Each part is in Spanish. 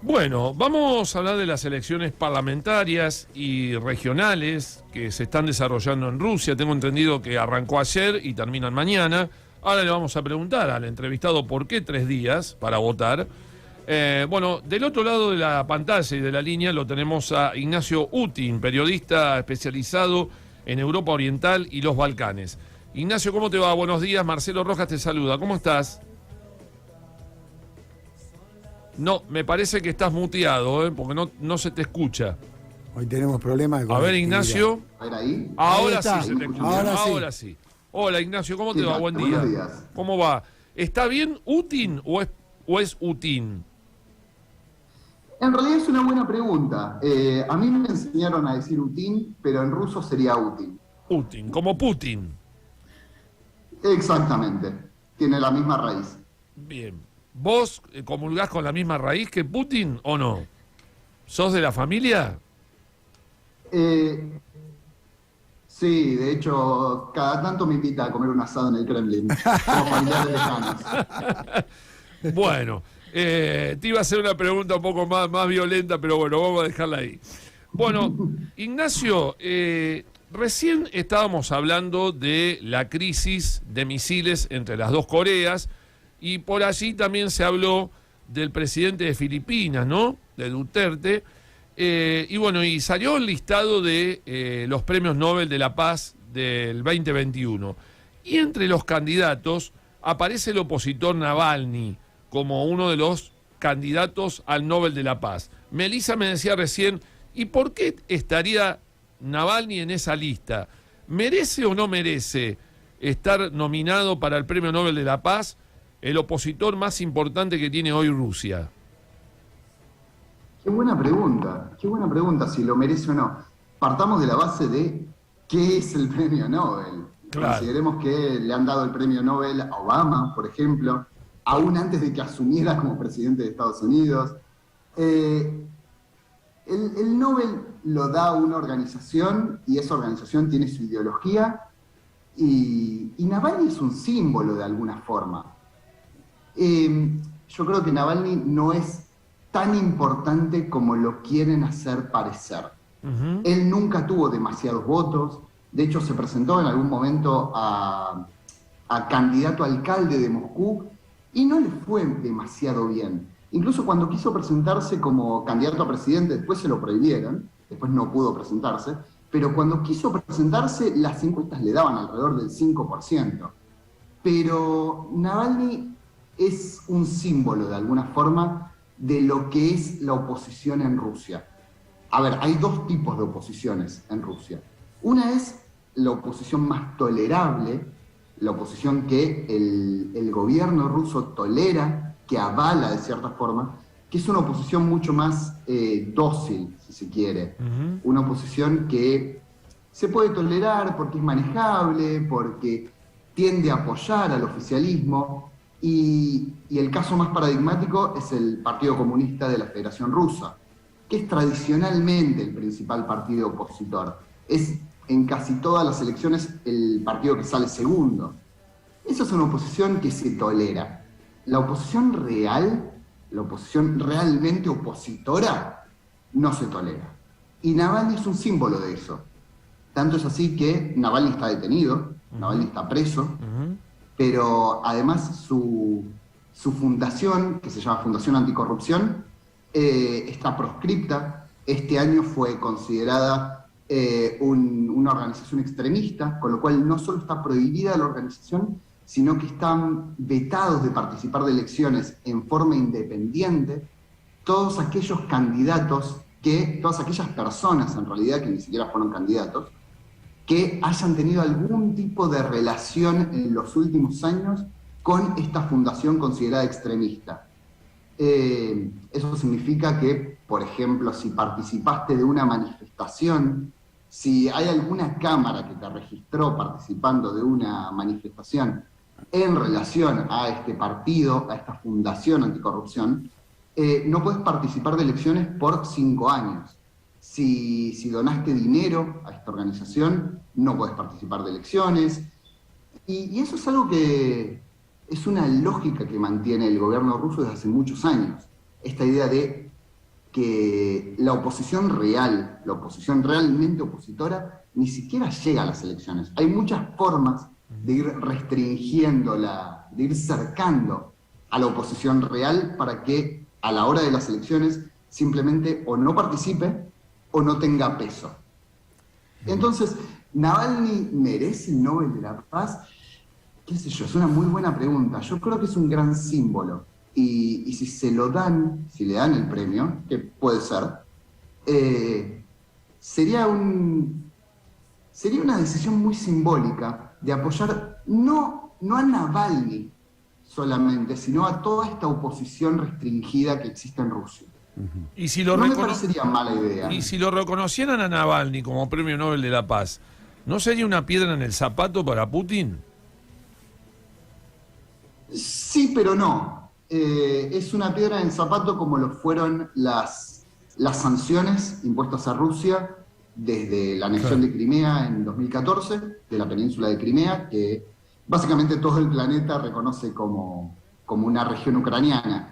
Bueno, vamos a hablar de las elecciones parlamentarias y regionales que se están desarrollando en Rusia. Tengo entendido que arrancó ayer y terminan mañana. Ahora le vamos a preguntar al entrevistado por qué 3 días para votar. Bueno, del otro lado de la pantalla y de la línea lo tenemos a Ignacio Utin, periodista especializado en Europa Oriental y los Balcanes. Ignacio, ¿cómo te va? Buenos días, Marcelo Rojas te saluda. ¿Cómo estás? No, me parece que estás muteado, porque no se te escucha. Hoy tenemos problemas de A ver, conectividad. Ignacio. A ver ahí. Ahora Ahí está. sí se te escucha. Ahora sí. Ahora sí. Hola, Ignacio, ¿cómo te va? Buen día. Buenos días. ¿Cómo va? ¿Está bien Utin o es Utin? En realidad es una buena pregunta. A mí me enseñaron a decir Utin, pero en ruso sería Utin. Utin, como Putin. Exactamente. Tiene la misma raíz. Bien. ¿Vos comulgás con la misma raíz que Putin o no? ¿Sos de la familia? Sí, de hecho, cada tanto me invita a comer un asado en el Kremlin. Como familiares lejanos. Bueno, te iba a hacer una pregunta un poco más violenta, pero bueno, vamos a dejarla ahí. Bueno, Ignacio, recién estábamos hablando de la crisis de misiles entre las dos Coreas y por allí también se habló del presidente de Filipinas, ¿no? De Duterte. Y bueno, y salió el listado de los premios Nobel de la Paz del 2021. Y entre los candidatos aparece el opositor Navalny como uno de los candidatos al Nobel de la Paz. Melissa me decía recién, ¿y por qué estaría Navalny en esa lista? ¿Merece o no merece estar nominado para el Premio Nobel de la Paz el opositor más importante que tiene hoy Rusia? Qué buena pregunta si lo merece o no. Partamos de la base de qué es el premio Nobel. Claro. Consideremos que le han dado el premio Nobel a Obama, por ejemplo, aún antes de que asumiera como presidente de Estados Unidos. El Nobel lo da una organización y esa organización tiene su ideología y Navalny es un símbolo de alguna forma. Yo creo que Navalny no es tan importante como lo quieren hacer parecer. Él nunca tuvo demasiados votos, de hecho se presentó en algún momento a candidato a alcalde de Moscú y no le fue demasiado bien. Incluso cuando quiso presentarse como candidato a presidente, después se lo prohibieron, después no pudo presentarse, pero cuando quiso presentarse las encuestas le daban alrededor del 5%. Pero Navalny es un símbolo de alguna forma de lo que es la oposición en Rusia. A ver, hay dos tipos de oposiciones en Rusia. Una es la oposición más tolerable, la oposición que el gobierno ruso tolera, que avala de cierta forma, que es una oposición mucho más dócil, si se quiere. Una oposición que se puede tolerar porque es manejable, porque tiende a apoyar al oficialismo. Y el caso más paradigmático es el Partido Comunista de la Federación Rusa, que es tradicionalmente el principal partido opositor. Es en casi todas las elecciones el partido que sale segundo. Esa es una oposición que se tolera. La oposición real, la oposición realmente opositora, no se tolera. Y Navalny es un símbolo de eso. Tanto es así que Navalny está detenido, Navalny está preso, pero además su fundación, que se llama Fundación Anticorrupción, está proscripta. Este año fue considerada una organización extremista, con lo cual no solo está prohibida la organización, sino que están vetados de participar de elecciones en forma independiente todos aquellos candidatos, todas aquellas personas en realidad que ni siquiera fueron candidatos, que hayan tenido algún tipo de relación en los últimos años con esta fundación considerada extremista. Eso significa que, por ejemplo, si participaste de una manifestación, si hay alguna cámara que te registró participando de una manifestación en relación a este partido, a esta fundación anticorrupción, no puedes participar de elecciones por 5 años. Si donaste dinero a esta organización, no puedes participar de elecciones. Y eso es algo que es una lógica que mantiene el gobierno ruso desde hace muchos años. Esta idea de que la oposición real, la oposición realmente opositora, ni siquiera llega a las elecciones. Hay muchas formas de ir restringiéndola, de ir cercando a la oposición real para que a la hora de las elecciones simplemente o no participe o no tenga peso. Entonces, ¿Navalny merece el Nobel de la Paz? Qué sé yo, es una muy buena pregunta. Yo creo que es un gran símbolo. Y si se lo dan, si le dan el premio, que puede ser, sería una decisión muy simbólica de apoyar no a Navalny solamente, sino a toda esta oposición restringida que existe en Rusia. Y si lo no me parecería mala idea. Y si lo reconocieran a Navalny como Premio Nobel de la Paz, ¿no sería una piedra en el zapato para Putin? Sí, pero no. Es una piedra en el zapato como lo fueron las sanciones impuestas a Rusia desde la anexión de Crimea en 2014, de la península de Crimea, que básicamente todo el planeta reconoce como una región ucraniana.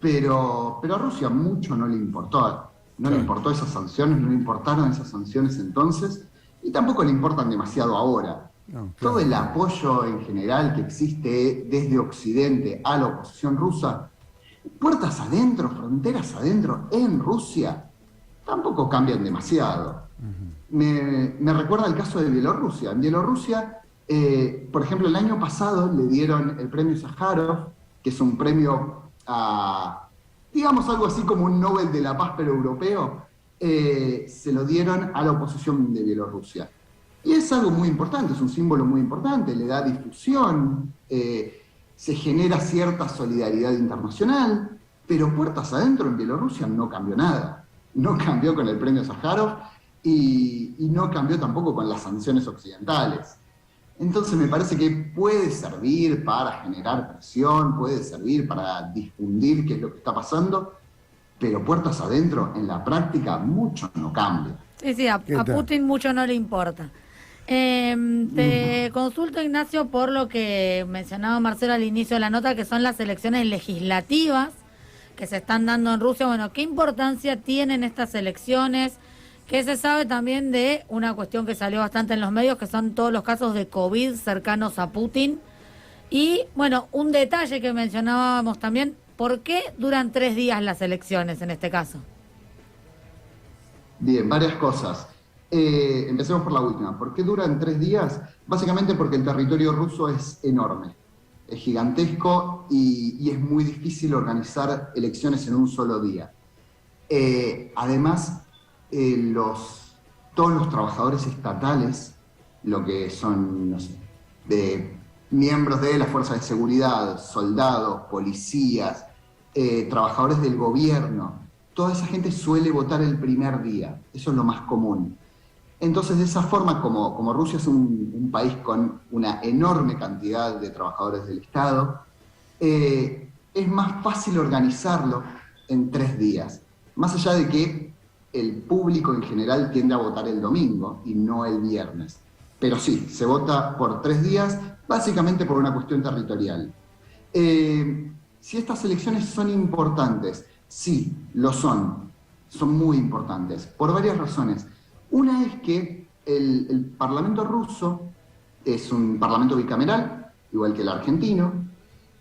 Pero a Rusia mucho no le importó. No le importó esas sanciones, no le importaron esas sanciones entonces, y tampoco le importan demasiado ahora. No, claro. Todo el apoyo en general que existe desde Occidente a la oposición rusa, puertas adentro, fronteras adentro, en Rusia, tampoco cambian demasiado. Me recuerda el caso de Bielorrusia. En Bielorrusia, por ejemplo, el año pasado le dieron el premio Sájarov, que es un premio digamos algo así como un Nobel de la Paz pero europeo, se lo dieron a la oposición de Bielorrusia. Y es algo muy importante, es un símbolo muy importante, le da difusión, se genera cierta solidaridad internacional, pero puertas adentro en Bielorrusia no cambió nada. No cambió con el premio Sájarov y no cambió tampoco con las sanciones occidentales. Entonces me parece que puede servir para generar presión, puede servir para difundir qué es lo que está pasando, pero puertas adentro, en la práctica, mucho no cambia. Sí, a Putin mucho no le importa. Te consulto, Ignacio, por lo que mencionaba Marcelo al inicio de la nota, que son las elecciones legislativas que se están dando en Rusia. Bueno, ¿qué importancia tienen estas elecciones? ¿Qué se sabe también de una cuestión que salió bastante en los medios, que son todos los casos de COVID cercanos a Putin? Y, bueno, un detalle que mencionábamos también, ¿por qué duran 3 días las elecciones en este caso? Bien, varias cosas. Empecemos por la última. ¿Por qué duran 3 días? Básicamente porque el territorio ruso es enorme, es gigantesco y es muy difícil organizar elecciones en un solo día. Además, todos los trabajadores estatales, lo que son, no sé, miembros de las fuerzas de seguridad, soldados, policías, trabajadores del gobierno, toda esa gente suele votar el primer día, eso es lo más común. Entonces, de esa forma, como Rusia es un país con una enorme cantidad de trabajadores del Estado, es más fácil organizarlo en 3 días, más allá de que el público en general tiende a votar el domingo y no el viernes. Pero sí, se vota por 3 días, básicamente por una cuestión territorial. Si estas elecciones son importantes, sí, lo son muy importantes, por varias razones. Una es que el Parlamento ruso es un parlamento bicameral, igual que el argentino,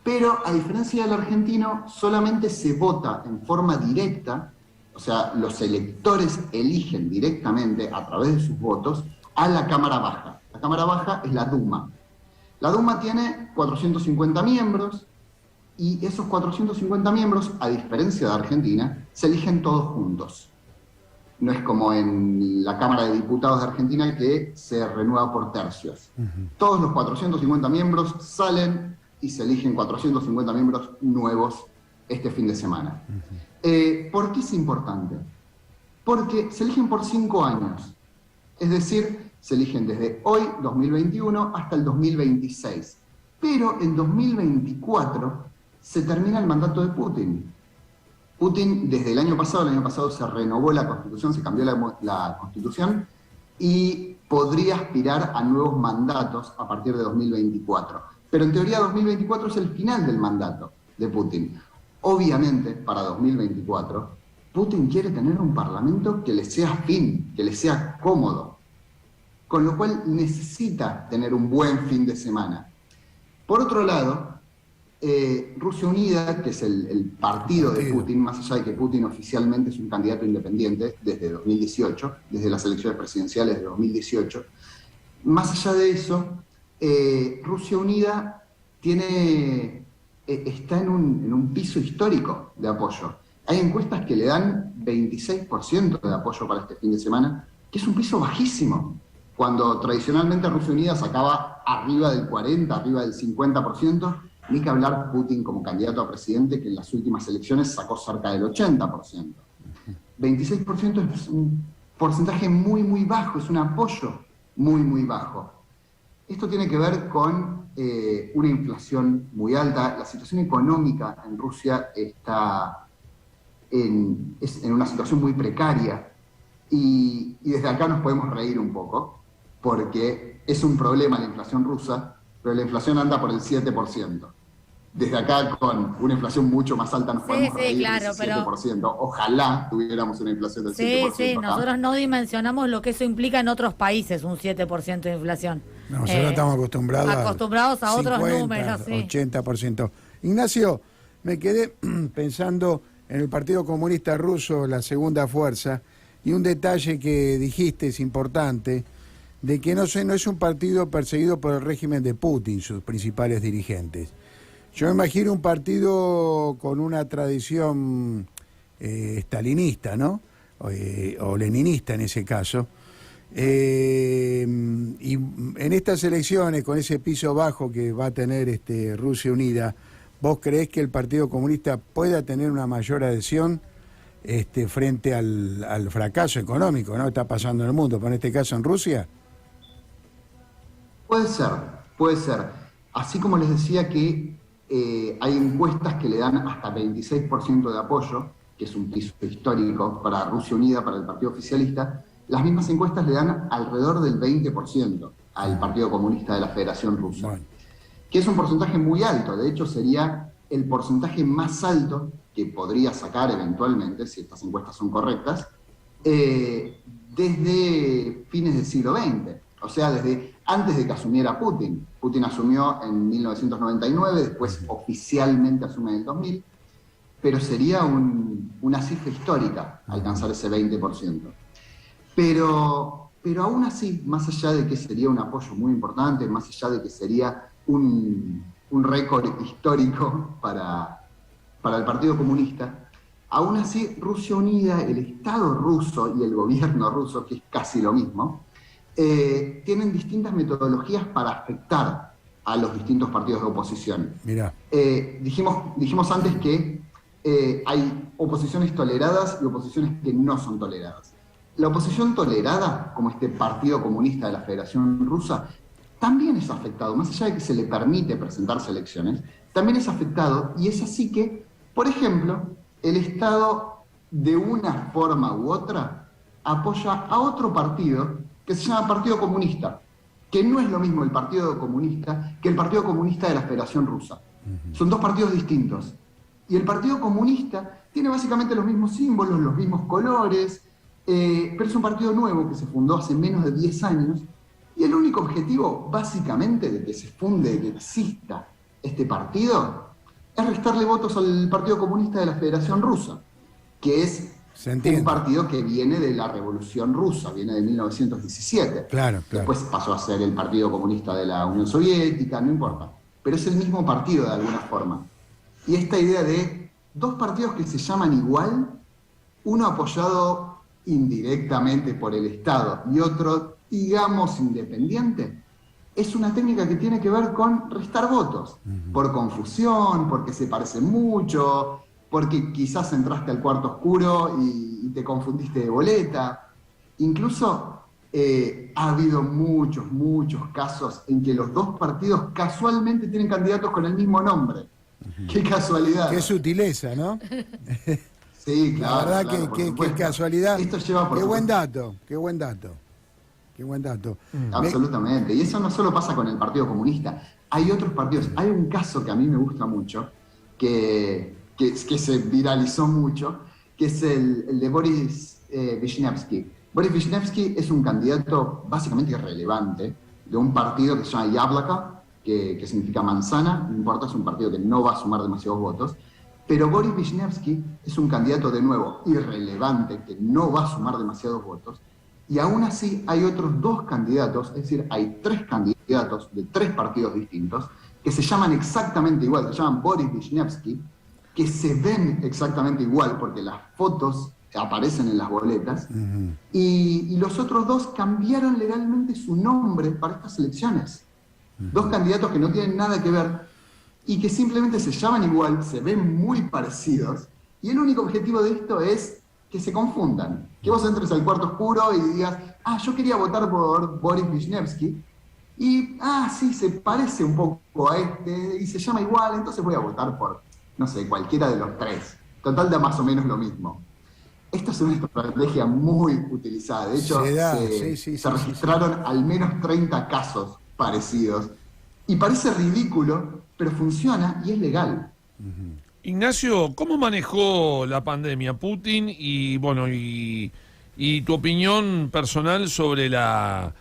pero a diferencia del argentino, solamente se vota en forma directa. O sea, los electores eligen directamente, a través de sus votos, a la Cámara Baja. La Cámara Baja es la Duma. La Duma tiene 450 miembros, y esos 450 miembros, a diferencia de Argentina, se eligen todos juntos. No es como en la Cámara de Diputados de Argentina, que se renueva por tercios. Todos los 450 miembros salen y se eligen 450 miembros nuevos este fin de semana. ¿Por qué es importante? Porque se eligen por 5 años. Es decir, se eligen desde hoy, 2021, hasta el 2026. Pero en 2024 se termina el mandato de Putin. Putin, desde el año pasado se renovó la Constitución, se cambió la Constitución, y podría aspirar a nuevos mandatos a partir de 2024. Pero en teoría 2024 es el final del mandato de Putin. Obviamente, para 2024, Putin quiere tener un parlamento que le sea afín, que le sea cómodo, con lo cual necesita tener un buen fin de semana. Por otro lado, Rusia Unida, que es el partido de Putin, más allá de que Putin oficialmente es un candidato independiente desde 2018, desde las elecciones presidenciales de 2018, más allá de eso, Rusia Unida está en un piso histórico de apoyo. Hay encuestas que le dan 26% de apoyo para este fin de semana, que es un piso bajísimo, cuando tradicionalmente Rusia Unida sacaba arriba del 40%, arriba del 50%, ni que hablar Putin como candidato a presidente, que en las últimas elecciones sacó cerca del 80%. 26% es un porcentaje muy, muy bajo, es un apoyo muy, muy bajo. Esto tiene que ver con una inflación muy alta. La situación económica en Rusia está en una situación muy precaria y desde acá nos podemos reír un poco porque es un problema la inflación rusa, pero la inflación anda por el 7%. Desde acá, con una inflación mucho más alta, nos podemos reír claro, del 7%. pero... Ojalá tuviéramos una inflación del 7%. Sí, acá. nosotros no dimensionamos lo que eso implica en otros países, un 7% de inflación. Nosotros estamos acostumbrados a otros 50, números, sí. 80%. Ignacio, me quedé pensando en el Partido Comunista Ruso, la segunda fuerza, y un detalle que dijiste es importante, de que no es un partido perseguido por el régimen de Putin, sus principales dirigentes. Yo me imagino un partido con una tradición stalinista, ¿no? O leninista en ese caso. Y en estas elecciones, con ese piso bajo que va a tener Rusia Unida, ¿vos creés que el Partido Comunista pueda tener una mayor adhesión frente al fracaso económico, ¿no? Está pasando en el mundo, pero en este caso en Rusia? Puede ser, puede ser. Así como les decía que hay encuestas que le dan hasta 26% de apoyo, que es un piso histórico para Rusia Unida, para el partido oficialista, las mismas encuestas le dan alrededor del 20% al Partido Comunista de la Federación Rusa, bueno, que es un porcentaje muy alto. De hecho, sería el porcentaje más alto que podría sacar eventualmente, si estas encuestas son correctas, desde fines del siglo XX. O sea, desde antes de que asumiera Putin. Putin asumió en 1999, después oficialmente asume en el 2000, pero sería una cifra histórica alcanzar ese 20%. Pero aún así, más allá de que sería un apoyo muy importante, más allá de que sería un récord histórico para el Partido Comunista, aún así Rusia Unida, el Estado ruso y el gobierno ruso, que es casi lo mismo, tienen distintas metodologías para afectar a los distintos partidos de oposición. Mirá. Dijimos antes que hay oposiciones toleradas y oposiciones que no son toleradas. La oposición tolerada, como este Partido Comunista de la Federación Rusa, también es afectado, más allá de que se le permite presentarse elecciones, también es afectado, y es así que, por ejemplo, el Estado, de una forma u otra, apoya a otro partido que se llama Partido Comunista, que no es lo mismo el Partido Comunista que el Partido Comunista de la Federación Rusa. Son dos partidos distintos. Y el Partido Comunista tiene básicamente los mismos símbolos, los mismos colores, pero es un partido nuevo que se fundó hace menos de 10 años, y el único objetivo, básicamente, de que se funde, de que exista este partido, es restarle votos al Partido Comunista de la Federación Rusa, que es un partido que viene de la Revolución Rusa, viene de 1917. Claro. Después pasó a ser el Partido Comunista de la Unión Soviética, no importa. Pero es el mismo partido de alguna forma. Y esta idea de dos partidos que se llaman igual, uno apoyado indirectamente por el Estado y otro, digamos, independiente, es una técnica que tiene que ver con restar votos, por confusión, porque se parecen mucho, porque quizás entraste al cuarto oscuro y te confundiste de boleta. Incluso ha habido muchos casos en que los dos partidos casualmente tienen candidatos con el mismo nombre. ¡Qué casualidad! ¡Qué sutileza!, ¿no? Sí, claro. La verdad, qué casualidad. Esto lleva por qué buen dato. Absolutamente. Y eso no solo pasa con el Partido Comunista. Hay otros partidos. Hay un caso que a mí me gusta mucho, que se viralizó mucho, que es el de Boris Vishnevsky. Boris Vishnevsky es un candidato básicamente irrelevante de un partido que se llama Yablaka, que significa manzana, no importa, es un partido que no va a sumar demasiados votos, pero Boris Vishnevsky es un candidato de nuevo irrelevante, que no va a sumar demasiados votos, y aún así hay otros dos candidatos, es decir, hay tres candidatos de tres partidos distintos, que se llaman exactamente igual, se llaman Boris Vishnevsky, que se ven exactamente igual, porque las fotos aparecen en las boletas, y los otros dos cambiaron legalmente su nombre para estas elecciones. Dos candidatos que no tienen nada que ver y que simplemente se llaman igual, se ven muy parecidos, y el único objetivo de esto es que se confundan, que vos entres al cuarto oscuro y digas, yo quería votar por Boris Vishnevsky, y sí, se parece un poco a este, y se llama igual, entonces voy a votar por, no sé, cualquiera de los tres. Total, da más o menos lo mismo. Esta es una estrategia muy utilizada. De hecho, se registraron al menos 30 casos parecidos. Y parece ridículo, pero funciona y es legal. Ignacio, ¿cómo manejó la pandemia Putin? Y bueno, y tu opinión personal sobre la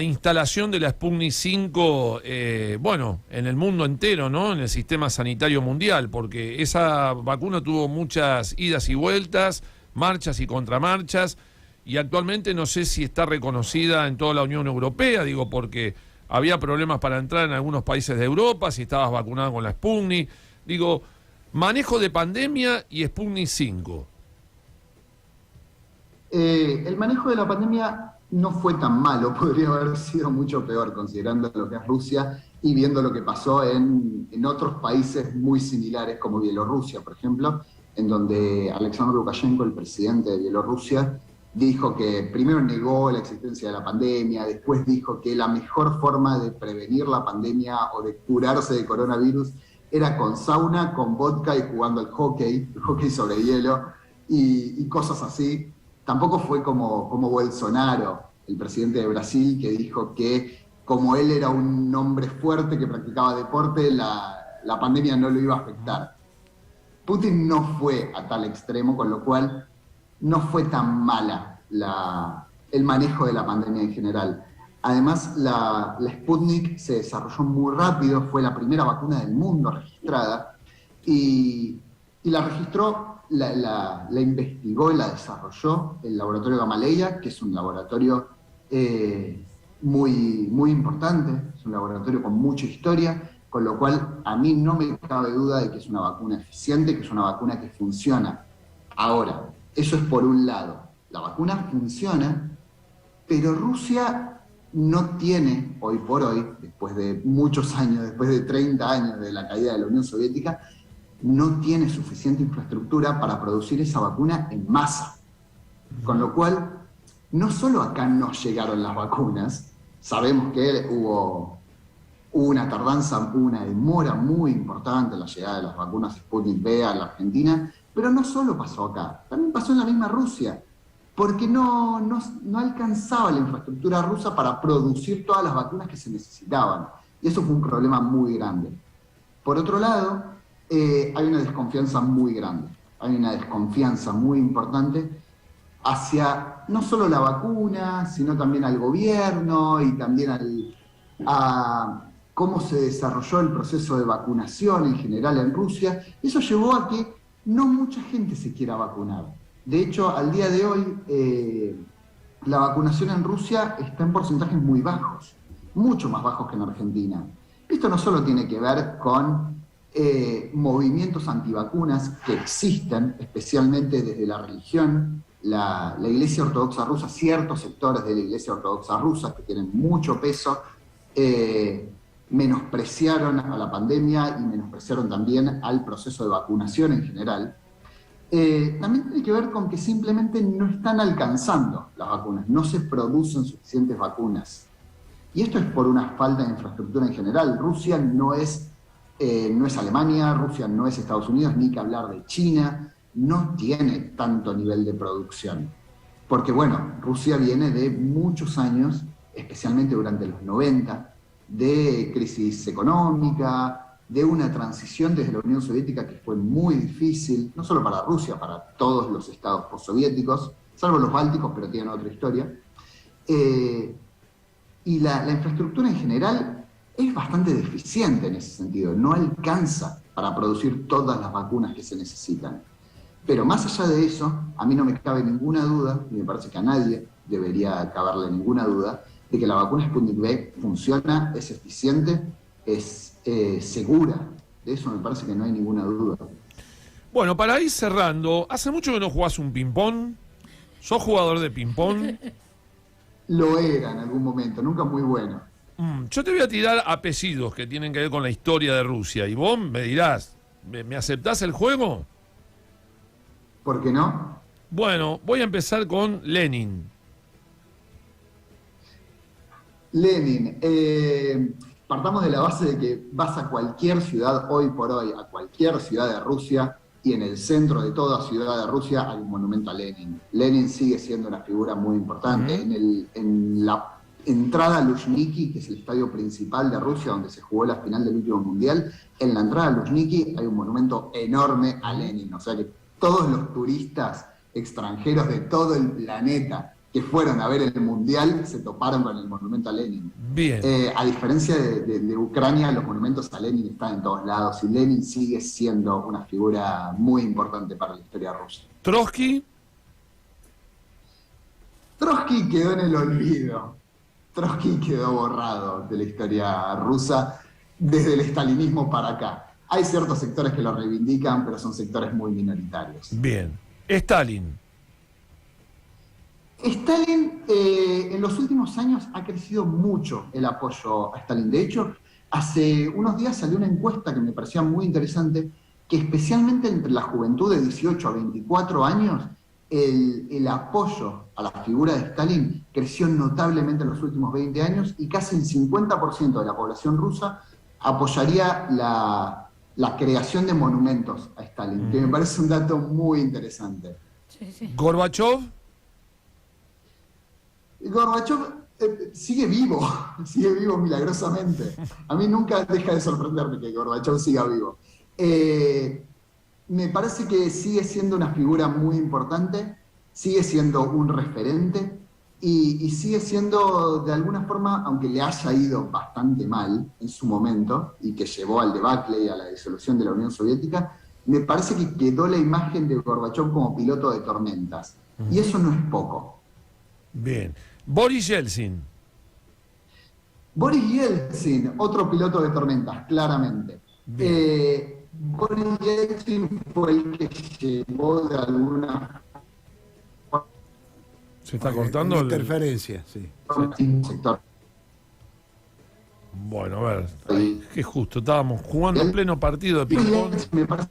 instalación de la Sputnik 5, bueno, en el mundo entero, ¿no? En el sistema sanitario mundial, porque esa vacuna tuvo muchas idas y vueltas, marchas y contramarchas, y actualmente no sé si está reconocida en toda la Unión Europea, digo, porque había problemas para entrar en algunos países de Europa, si estabas vacunado con la Sputnik. Digo, manejo de pandemia y Sputnik 5. El manejo de la pandemia no fue tan malo, podría haber sido mucho peor, considerando lo que es Rusia y viendo lo que pasó en otros países muy similares, como Bielorrusia, por ejemplo, en donde Alexander Lukashenko, el presidente de Bielorrusia, dijo que primero negó la existencia de la pandemia, después dijo que la mejor forma de prevenir la pandemia o de curarse de coronavirus era con sauna, con vodka y jugando al hockey sobre hielo y cosas así. Tampoco fue como Bolsonaro, el presidente de Brasil, que dijo que como él era un hombre fuerte que practicaba deporte, la pandemia no lo iba a afectar. Putin no fue a tal extremo, con lo cual no fue tan mala el manejo de la pandemia en general. Además, la Sputnik se desarrolló muy rápido, fue la primera vacuna del mundo registrada, y la registró, la investigó y la desarrolló el laboratorio Gamaleya, que es un laboratorio muy, muy importante, es un laboratorio con mucha historia, con lo cual a mí no me cabe duda de que es una vacuna eficiente, que es una vacuna que funciona. Ahora, eso es por un lado. La vacuna funciona, pero Rusia no tiene, hoy por hoy, después de muchos años, después de 30 años de la caída de la Unión Soviética, no tiene suficiente infraestructura para producir esa vacuna en masa. Con lo cual, no solo acá no llegaron las vacunas, sabemos que hubo una tardanza, una demora muy importante en la llegada de las vacunas Sputnik V a la Argentina, pero no solo pasó acá, también pasó en la misma Rusia, porque no alcanzaba la infraestructura rusa para producir todas las vacunas que se necesitaban, y eso fue un problema muy grande. Por otro lado, hay una desconfianza muy grande, hay una desconfianza muy importante hacia no solo la vacuna, sino también al gobierno y también a cómo se desarrolló el proceso de vacunación en general en Rusia. Eso llevó a que no mucha gente se quiera vacunar. De hecho, al día de hoy, la vacunación en Rusia está en porcentajes muy bajos, mucho más bajos que en Argentina. Esto no solo tiene que ver con movimientos antivacunas que existen, especialmente desde la religión, la Iglesia Ortodoxa Rusa, ciertos sectores de la Iglesia Ortodoxa Rusa que tienen mucho peso, menospreciaron a la pandemia y menospreciaron también al proceso de vacunación en general. También tiene que ver con que simplemente no están alcanzando las vacunas, no se producen suficientes vacunas. Y esto es por una falta de infraestructura en general. Rusia no es Alemania, Rusia no es Estados Unidos, ni que hablar de China, no tiene tanto nivel de producción. Porque bueno, Rusia viene de muchos años, especialmente durante los 90, de crisis económica, de una transición desde la Unión Soviética que fue muy difícil, no solo para Rusia, para todos los estados postsoviéticos, salvo los bálticos, pero tienen otra historia. Y la infraestructura en general es bastante deficiente en ese sentido, no alcanza para producir todas las vacunas que se necesitan. Pero más allá de eso, a mí no me cabe ninguna duda, y me parece que a nadie debería caberle ninguna duda, de que la vacuna Sputnik V funciona, es eficiente, es segura. De eso me parece que no hay ninguna duda. Bueno, para ir cerrando, ¿hace mucho que no jugás un ping-pong? ¿Sos jugador de ping-pong? Lo era en algún momento, nunca muy bueno. Yo te voy a tirar apellidos que tienen que ver con la historia de Rusia. Y vos me dirás, ¿me aceptás el juego? ¿Por qué no? Bueno, voy a empezar con Lenin. Lenin, partamos de la base de que vas a cualquier ciudad hoy por hoy, a cualquier ciudad de Rusia, y en el centro de toda ciudad de Rusia hay un monumento a Lenin. Lenin sigue siendo una figura muy importante. En la entrada a Luzhniki, que es el estadio principal de Rusia, donde se jugó la final del último mundial, en la entrada a Luzhniki hay un monumento enorme a Lenin. O sea que todos los turistas extranjeros de todo el planeta que fueron a ver el mundial se toparon con el monumento a Lenin. Bien. A diferencia de Ucrania, los monumentos a Lenin están en todos lados y Lenin sigue siendo una figura muy importante para la historia rusa. ¿Trotsky? Trotsky quedó en el olvido. Trotsky quedó borrado de la historia rusa desde el estalinismo para acá. Hay ciertos sectores que lo reivindican, pero son sectores muy minoritarios. Bien. Stalin. Stalin, en los últimos años ha crecido mucho el apoyo a Stalin. De hecho, hace unos días salió una encuesta que me parecía muy interesante, que especialmente entre la juventud de 18 a 24 años, el apoyo a la figura de Stalin creció notablemente en los últimos 20 años y casi el 50% de la población rusa apoyaría la creación de monumentos a Stalin, que me parece un dato muy interesante. Sí. ¿Gorbachev? Gorbachev sigue vivo milagrosamente. A mí nunca deja de sorprenderme que Gorbachev siga vivo. Me parece que sigue siendo una figura muy importante, sigue siendo un referente y sigue siendo, de alguna forma, aunque le haya ido bastante mal en su momento y que llevó al debacle y a la disolución de la Unión Soviética, me parece que quedó la imagen de Gorbachev como piloto de tormentas. Y eso no es poco. Bien. Boris Yeltsin. Boris Yeltsin, otro piloto de tormentas, claramente. Boris Yeltsin fue el que llevó de alguna forma. ¿Se está cortando? Interferencia, sí. Sector. Bueno, a ver. Qué justo. Estábamos jugando en pleno partido de ping-pong. Me parece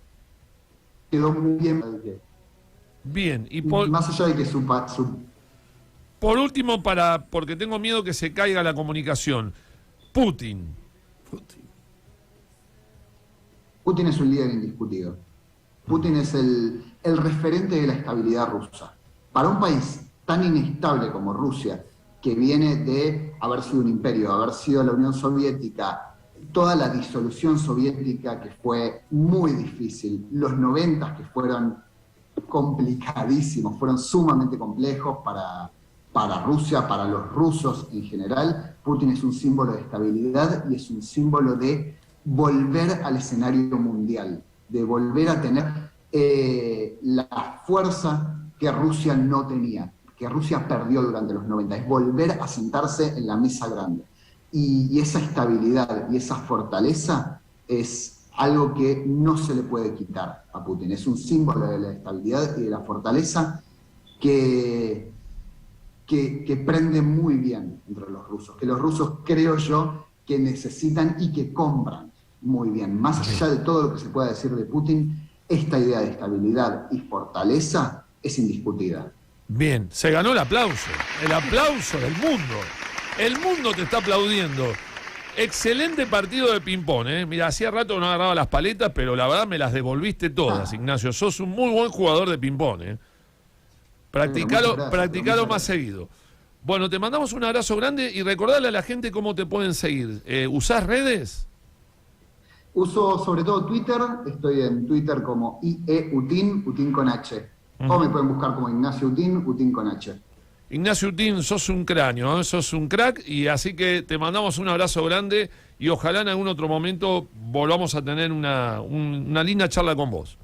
que quedó muy bien. Bien. Y más allá de que por último, porque tengo miedo que se caiga la comunicación. Putin. Putin es un líder indiscutido. Putin es el referente de la estabilidad rusa. Para un país tan inestable como Rusia, que viene de haber sido un imperio, haber sido la Unión Soviética, toda la disolución soviética que fue muy difícil, los 90 que fueron complicadísimos, fueron sumamente complejos para Rusia, para los rusos en general. Putin es un símbolo de estabilidad y es un símbolo de volver al escenario mundial, de volver a tener la fuerza que Rusia no tenía, que Rusia perdió durante los 90, es volver a sentarse en la mesa grande. Y esa estabilidad y esa fortaleza es algo que no se le puede quitar a Putin. Es un símbolo de la estabilidad y de la fortaleza que prende muy bien entre los rusos, que los rusos, creo yo, que necesitan y que compran muy bien. Más allá de todo lo que se pueda decir de Putin, esta idea de estabilidad y fortaleza es indiscutida. Bien, se ganó el aplauso del mundo. El mundo te está aplaudiendo. Excelente partido de ping-pong, ¿eh? Mira, hacía rato no agarraba las paletas, pero la verdad me las devolviste todas, Ignacio. Sos un muy buen jugador de ping-pong, ¿eh? Practicalo más seguido. Bueno, te mandamos un abrazo grande y recordale a la gente cómo te pueden seguir. ¿Usás redes? Uso sobre todo Twitter, estoy en Twitter como IEUTIN, Utin con H. O me pueden buscar como Ignacio Utin, Utin con H. Ignacio Utín, sos un cráneo, ¿eh? Sos un crack, y así que te mandamos un abrazo grande y ojalá en algún otro momento volvamos a tener una linda charla con vos.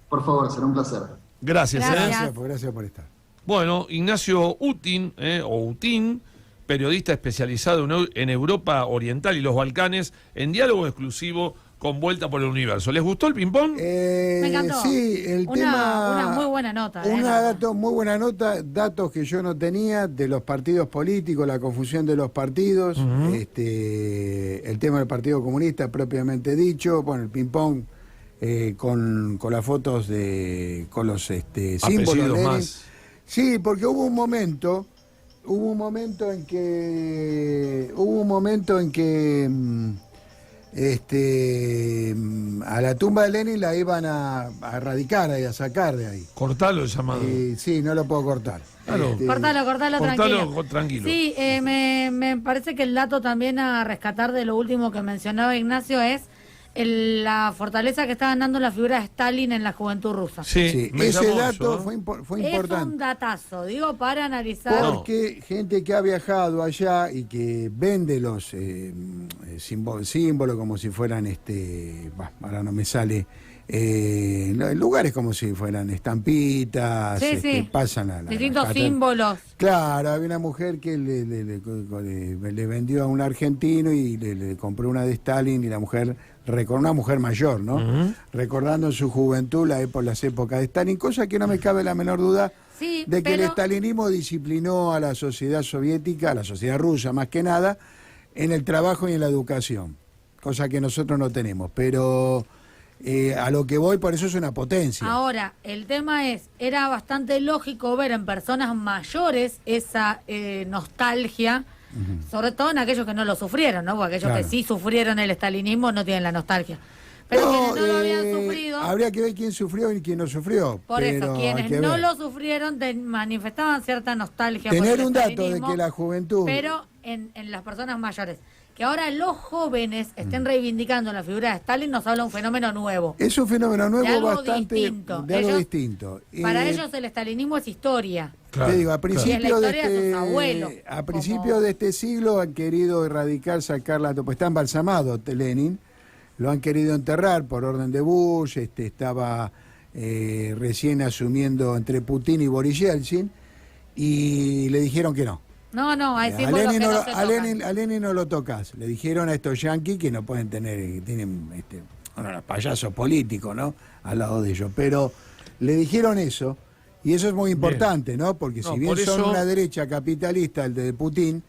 Por favor, será un placer. Gracias. Gracias por estar. Bueno, Ignacio Utín, o Utín, periodista especializado en Europa Oriental y los Balcanes, en diálogo exclusivo con Vuelta por el Universo. ¿Les gustó el ping-pong? Me encantó. Sí, el tema... Una muy buena nota. Muy buena nota, datos que yo no tenía de los partidos políticos, la confusión de los partidos, el tema del Partido Comunista propiamente dicho, bueno, el ping-pong con las fotos con los símbolos Lenin. Más. Sí, porque hubo un momento en que a la tumba de Lenin la iban a erradicar y a sacar de ahí. Cortalo, llamado. Sí, no lo puedo cortar. Claro. Cortalo tranquilo. Tranquilo. Sí, me parece que el dato también a rescatar de lo último que mencionaba Ignacio es la fortaleza que está ganando la figura de Stalin en la juventud rusa. Sí, ese dato fue importante. Es un datazo, digo, para analizar. Porque gente que ha viajado allá y que vende los símbolos como si fueran, ahora no me sale, lugares como si fueran estampitas, pasan a distintos símbolos. Claro, había una mujer que le vendió a un argentino y le compró una de Stalin, y la mujer, una mujer mayor, ¿no? Recordando en su juventud las épocas de Stalin, cosa que no me cabe la menor duda de que el estalinismo disciplinó a la sociedad soviética, a la sociedad rusa más que nada, en el trabajo y en la educación, cosa que nosotros no tenemos, pero a lo que voy, por eso es una potencia. Ahora, el tema era bastante lógico ver en personas mayores esa nostalgia, sobre todo en aquellos que no lo sufrieron, ¿no? Porque aquellos que sí sufrieron el estalinismo no tienen la nostalgia. Pero quienes no lo habían sufrido... Habría que ver quién sufrió y quién no sufrió. Por eso, quienes no lo sufrieron manifestaban cierta nostalgia. Tener un dato de que la juventud... Pero en las personas mayores. Que ahora los jóvenes estén reivindicando la figura de Stalin nos habla de un fenómeno nuevo. Es un fenómeno nuevo, de algo bastante distinto. De algo distinto. Para ellos el estalinismo es historia. Claro, te digo, a principios de este siglo han querido erradicar, sacarla, pues está embalsamado Lenin, lo han querido enterrar por orden de Bush, estaba recién asumiendo entre Putin y Boris Yeltsin, y le dijeron que no. No, hay a Lenin no lo tocas. Le dijeron a estos yanquis que no pueden tienen payasos políticos, ¿no? Al lado de ellos. Pero le dijeron eso, y eso es muy importante, ¿no? Porque si bien son una derecha capitalista, el de Putin,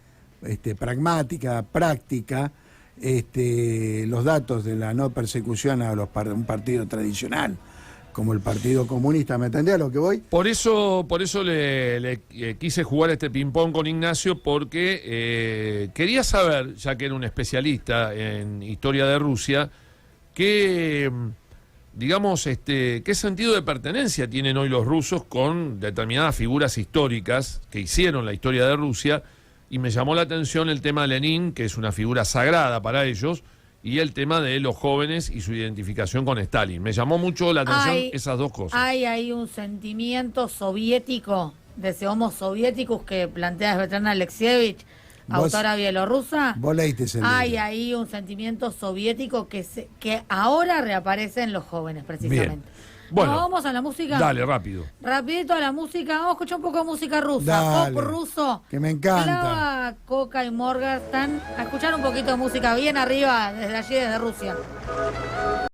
pragmática, práctica, los datos de la no persecución a un partido tradicional, como el Partido Comunista, ¿me entendés a lo que voy? Por eso le quise jugar este ping-pong con Ignacio, porque quería saber, ya que era un especialista en historia de Rusia, qué sentido de pertenencia tienen hoy los rusos con determinadas figuras históricas que hicieron la historia de Rusia, y me llamó la atención el tema de Lenin, que es una figura sagrada para ellos, y el tema de los jóvenes y su identificación con Stalin. Me llamó mucho la atención esas dos cosas. Hay un sentimiento soviético, de ese homo soviéticus que plantea Svetlana Alexievich, autora bielorrusa. Vos leíste ese libro. Hay ahí un sentimiento soviético que ahora reaparece en los jóvenes, precisamente. Bien. Bueno, vamos a la música. Dale, rápido. Rapidito a la música. Vamos a escuchar un poco de música rusa. Dale, pop ruso. Que me encanta. Clava, Coca y Morgenstern. A escuchar un poquito de música bien arriba, desde allí, desde Rusia.